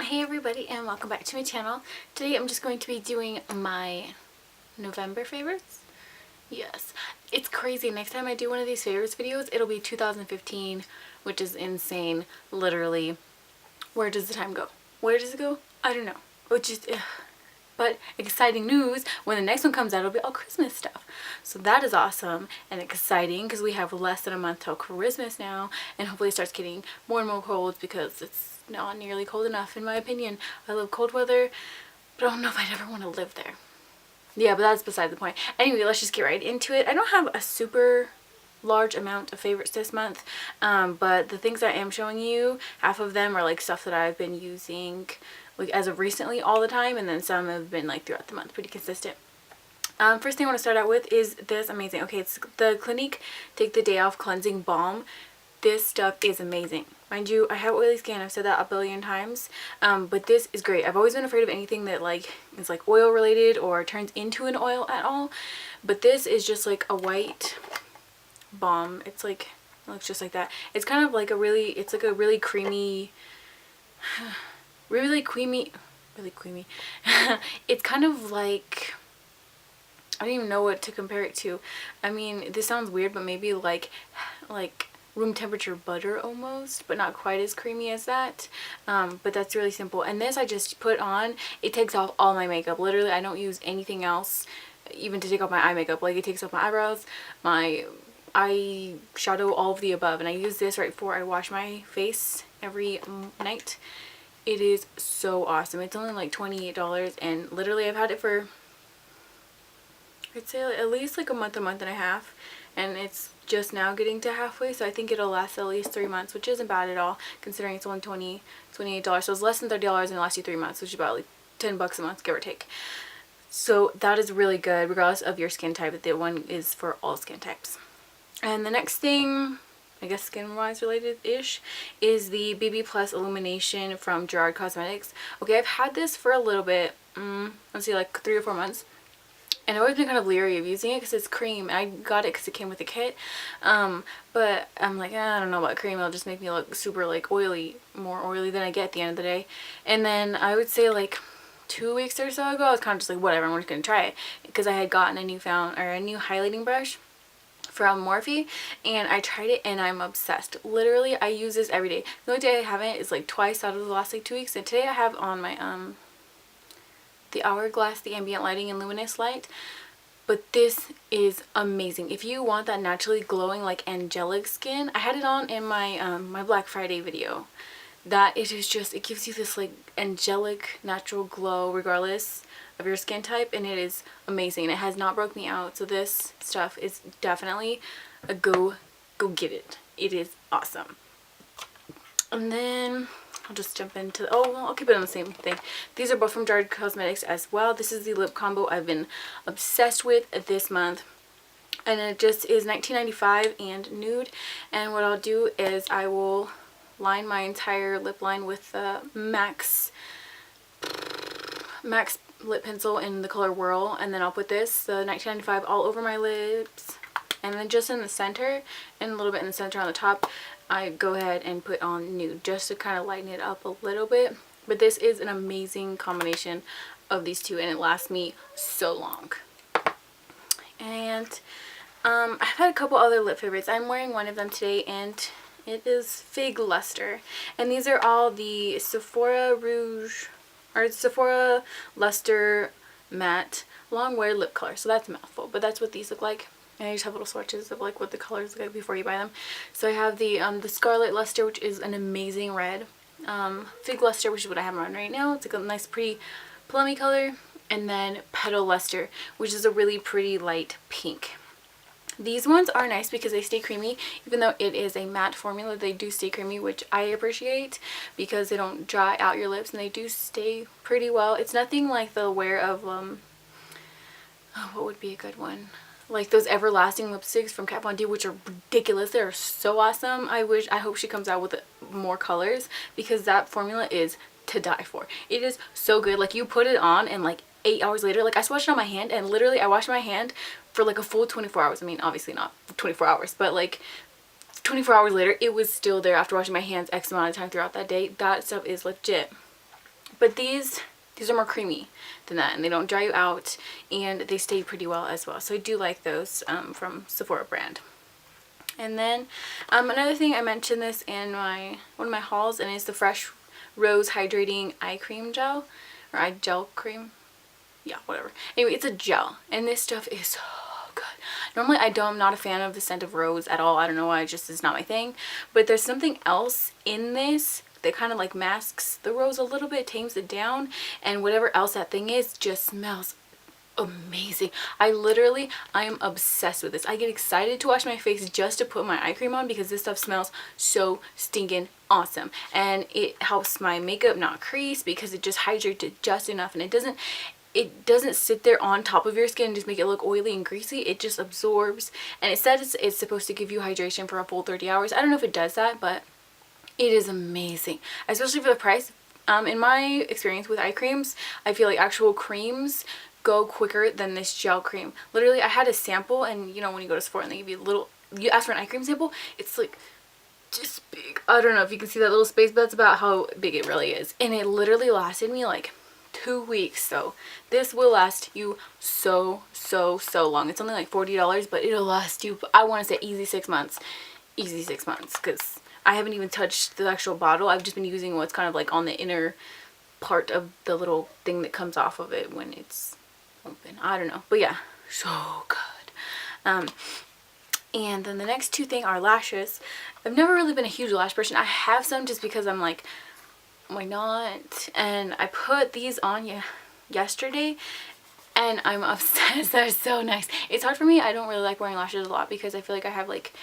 Hey everybody, and welcome back to my channel. Today I'm just going to be doing my November favorites. Yes, it's crazy. Next time I do one of these favorites videos, it'll be 2015, which is insane. Literally, where does the time go? Where does it go? I don't know. Which is, but exciting news, when the next one comes out, it'll be all Christmas stuff. So that is awesome and exciting because we have less than a month till Christmas now, and hopefully it starts getting more and more cold because it's not nearly cold enough in my opinion. I love cold weather, but I don't know if I'd ever want to live there. Yeah, but that's beside the point. Anyway, let's just get right into it. I don't have a super large amount of favorites this month, but the things I am showing you, half of them are like stuff that I've been using like as of recently all the time, and then some have been like throughout the month, pretty consistent. First thing I want to start out with is this amazing, okay, it's the Clinique Take the Day Off Cleansing Balm. This stuff is amazing. Mind you, I have oily skin, I've said that a billion times, but this is great. I've always been afraid of anything that like is like oil related or turns into an oil at all, but this is just like a white balm. It's like, it looks just like that. It's kind of like a really, it's like a really creamy, really creamy. It's kind of like, I don't even know what to compare it to. I mean, this sounds weird, but maybe like room temperature butter almost, but not quite as creamy as that. But that's really simple. And this I just put on. It takes off all my makeup. Literally, I don't use anything else even to take off my eye makeup. Like, it takes off my eyebrows, my eyeshadow, all of the above. And I use this right before I wash my face every night. It is so awesome. It's only like $28, and literally I've had it for, I'd say at least like a month and a half, and it's just now getting to halfway, so I think it'll last at least 3 months, which isn't bad at all considering it's only $28. So it's less than $30 and it lasts you 3 months, which is about like $10 a month, give or take. So that is really good regardless of your skin type. The one is for all skin types. And the next thing, I guess skin wise related ish, is the BB Plus Illumination from Gerard Cosmetics. Okay, I've had this for a little bit, let's see, like 3 or 4 months. And I've always been kind of leery of using it because it's cream. I got it because it came with a kit. But I'm like, I don't know about cream. It'll just make me look super like oily, more oily than I get at the end of the day. And then I would say like 2 weeks or so ago, I was kind of just like, whatever, I'm just going to try it. Because I had gotten a new highlighting brush from Morphe, and I tried it and I'm obsessed. Literally, I use this every day. The only day I haven't is like twice out of the last like 2 weeks. And today I have on my the Hourglass, the ambient lighting and luminous light. But this is amazing. If you want that naturally glowing like angelic skin, I had it on in my my Black Friday video. That it is just, it gives you this like angelic natural glow regardless of your skin type, and it is amazing. It has not broke me out, so this stuff is definitely a go get it. It is awesome. And then I'll just jump into, I'll keep it on the same thing. These are both from Gerard Cosmetics as well. This is the lip combo I've been obsessed with this month. And it just is $19.95 and nude. And what I'll do is I will line my entire lip line with the MAC lip pencil in the color Whirl. And then I'll put this, the $19.95, all over my lips. And then just in the center, and a little bit in the center on the top, I go ahead and put on Nude just to kind of lighten it up a little bit. But this is an amazing combination of these two, and it lasts me so long. And I've had a couple other lip favorites. I'm wearing one of them today, and it is Fig Luster. And these are all the Sephora Rouge, or Sephora Luster Matte Long Wear Lip Color. So that's a mouthful, but that's what these look like. And I just have little swatches of like what the colors look like before you buy them. So I have the Scarlet Luster, which is an amazing red. Fig Luster, which is what I have on right now. It's like a nice pretty plummy color. And then Petal Luster, which is a really pretty light pink. These ones are nice because they stay creamy. Even though it is a matte formula, they do stay creamy, which I appreciate because they don't dry out your lips and they do stay pretty well. It's nothing like the wear of, what would be a good one? Like those everlasting lipsticks from Kat Von D, which are ridiculous. They're so awesome. I hope she comes out with more colors because that formula is to die for. It is so good. Like, you put it on and like 8 hours later, like I swatched it on my hand, and literally I washed my hand for like a full 24 hours. I mean, obviously not 24 hours, but like 24 hours later, it was still there after washing my hands X amount of time throughout that day. That stuff is legit. But these are more creamy than that, and they don't dry you out, and they stay pretty well as well. So I do like those from Sephora brand. And then another thing, I mentioned this in one of my hauls, and it's the Fresh Rose Hydrating Eye Cream Gel, or eye gel cream. Yeah, whatever. Anyway, it's a gel, and this stuff is so good. Normally I'm not a fan of the scent of rose at all. I don't know why, it just is not my thing. But there's something else in this that kind of like masks the rose a little bit, tames it down, and whatever else that thing is just smells amazing. I am obsessed with this. I get excited to wash my face just to put my eye cream on because this stuff smells so stinking awesome, and it helps my makeup not crease because it just hydrates it just enough, and it doesn't sit there on top of your skin and just make it look oily and greasy. It just absorbs, and it says it's supposed to give you hydration for a full 30 hours. I don't know if it does that, but it is amazing, especially for the price. In my experience with eye creams, I feel like actual creams go quicker than this gel cream. Literally, I had a sample, and you know when you go to Sephora and they give you a little, you ask for an eye cream sample, it's like just big. I don't know if you can see that little space, but that's about how big it really is. And it literally lasted me like 2 weeks. So this will last you so long. It's only like $40, but it'll last you, I want to say, easy 6 months. Easy 6 months, because I haven't even touched the actual bottle. I've just been using what's kind of like on the inner part of the little thing that comes off of it when it's open. I don't know, but yeah, so good. And then the next two things are lashes. I've never really been a huge lash person. I have some just because I'm like, why not? And I put these on yesterday, and I'm obsessed. They're so nice. It's hard for me. I don't really like wearing lashes a lot because I feel like I have like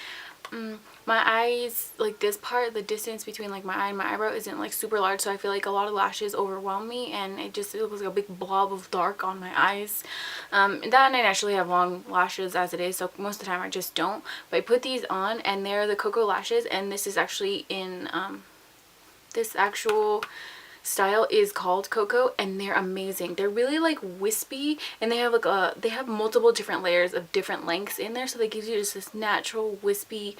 my eyes, like this part, the distance between like my eye and my eyebrow isn't like super large, so I feel like a lot of lashes overwhelm me, and it looks like a big blob of dark on my eyes. And that, and I naturally have long lashes as it is, so most of the time I just don't. But I put these on, and they're the Cocoa lashes, and this is actually in this actual style is called Cocoa, and they're amazing. They're really like wispy, and they have like they have multiple different layers of different lengths in there, so they gives you just this natural wispy.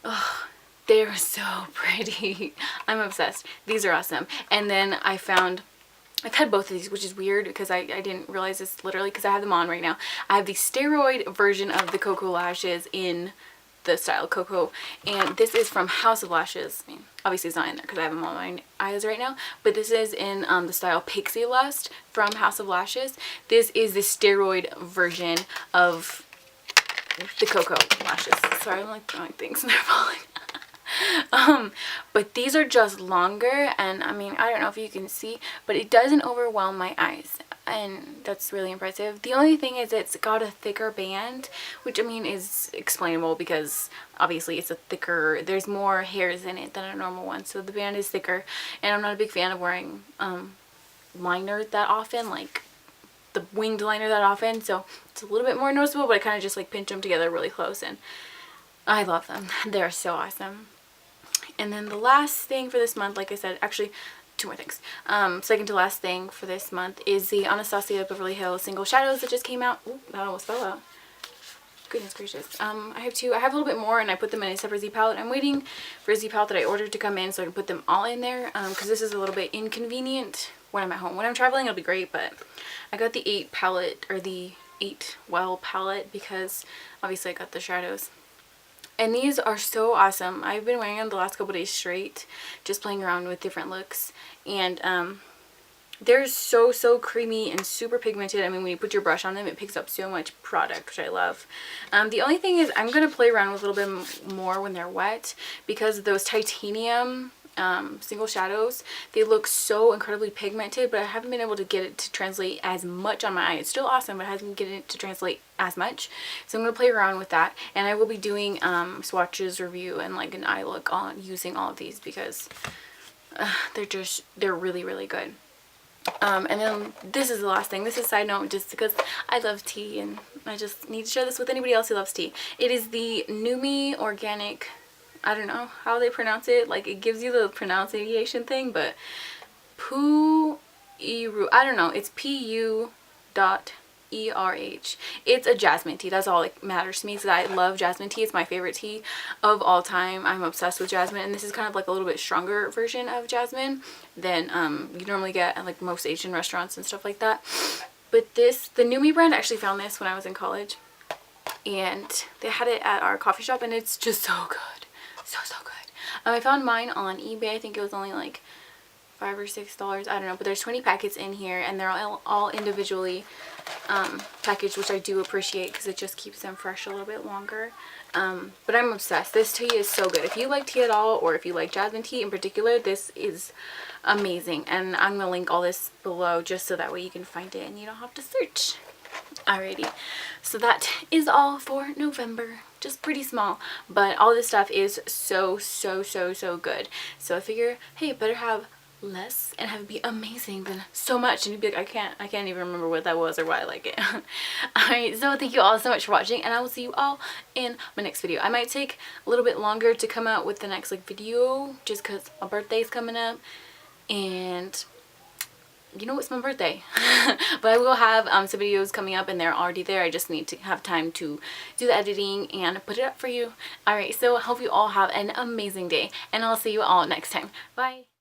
Oh, they're so pretty. I'm obsessed. These are awesome. And then I've had both of these, which is weird because I didn't realize this literally because I have them on right now. I have the steroid version of the Cocoa lashes in the style Cocoa, and this is from House of Lashes. I mean, obviously it's not in there because I have them on my eyes right now, but this is in the style Pixie Lust from House of Lashes. This is the steroid version of the Cocoa lashes. Sorry, I'm like throwing things and they're falling. But these are just longer, and I mean, I don't know if you can see, but it doesn't overwhelm my eyes, and that's really impressive. The only thing is it's got a thicker band, which I mean is explainable because obviously it's a thicker, there's more hairs in it than a normal one, so the band is thicker. And I'm not a big fan of wearing liner that often, like the winged liner that often, so it's a little bit more noticeable, but I kind of just like pinch them together really close, and I love them. They're so awesome. And then the last thing for this month, like I said, actually two more things. Second to last thing for this month is the Anastasia Beverly Hills Single Shadows that just came out. Ooh, that almost fell out. Goodness gracious. I have two. I have a little bit more, and I put them in a separate Z palette. I'm waiting for a Z palette that I ordered to come in so I can put them all in there, because this is a little bit inconvenient when I'm at home. When I'm traveling, it'll be great, but I got the 8 palette, or the 8 well palette, because obviously I got the shadows. And these are so awesome. I've been wearing them the last couple days straight, just playing around with different looks. And they're so creamy and super pigmented. I mean, when you put your brush on them, it picks up so much product, which I love. The only thing is I'm going to play around with a little bit more when they're wet, because those titanium single shadows, they look so incredibly pigmented, but I haven't been able to get it to translate as much on my eye. It's still awesome, but I haven't getting it to translate as much, so I'm going to play around with that, and I will be doing swatches review and like an eye look on using all of these, because they're really good. And then this is the last thing. This is a side note just because I love tea, and I just need to share this with anybody else who loves tea. It is the Numi organic, I don't know how they pronounce it, like it gives you the pronunciation thing, but Pu-erh, I don't know, it's Pu-erh, Pu-erh. It's a jasmine tea. That's all it matters to me, because I love jasmine tea. It's my favorite tea of all time. I'm obsessed with jasmine, and this is kind of like a little bit stronger version of jasmine than you normally get at like most Asian restaurants and stuff like that. But this, the Numi brand, I actually found this when I was in college, and they had it at our coffee shop, and it's just so good. So good. I found mine on eBay. I think it was only like $5 or $6. I don't know, but there's 20 packets in here, and they're all individually packaged, which I do appreciate because it just keeps them fresh a little bit longer. But I'm obsessed. This tea is so good. If you like tea at all, or if you like jasmine tea in particular, this is amazing. And I'm gonna link all this below just so that way you can find it and you don't have to search. Alrighty, so that is all for November. Just pretty small, but all this stuff is so good. So I figure, hey, better have less and have it be amazing than so much, and you'd be like, I can't even remember what that was or why I like it. Alright, so thank you all so much for watching, and I will see you all in my next video. I might take a little bit longer to come out with the next like video, just because my birthday's coming up, and you know, it's my birthday. But I will have some videos coming up, and they're already there. I just need to have time to do the editing and put it up for you. Alright, so I hope you all have an amazing day, and I'll see you all next time. Bye!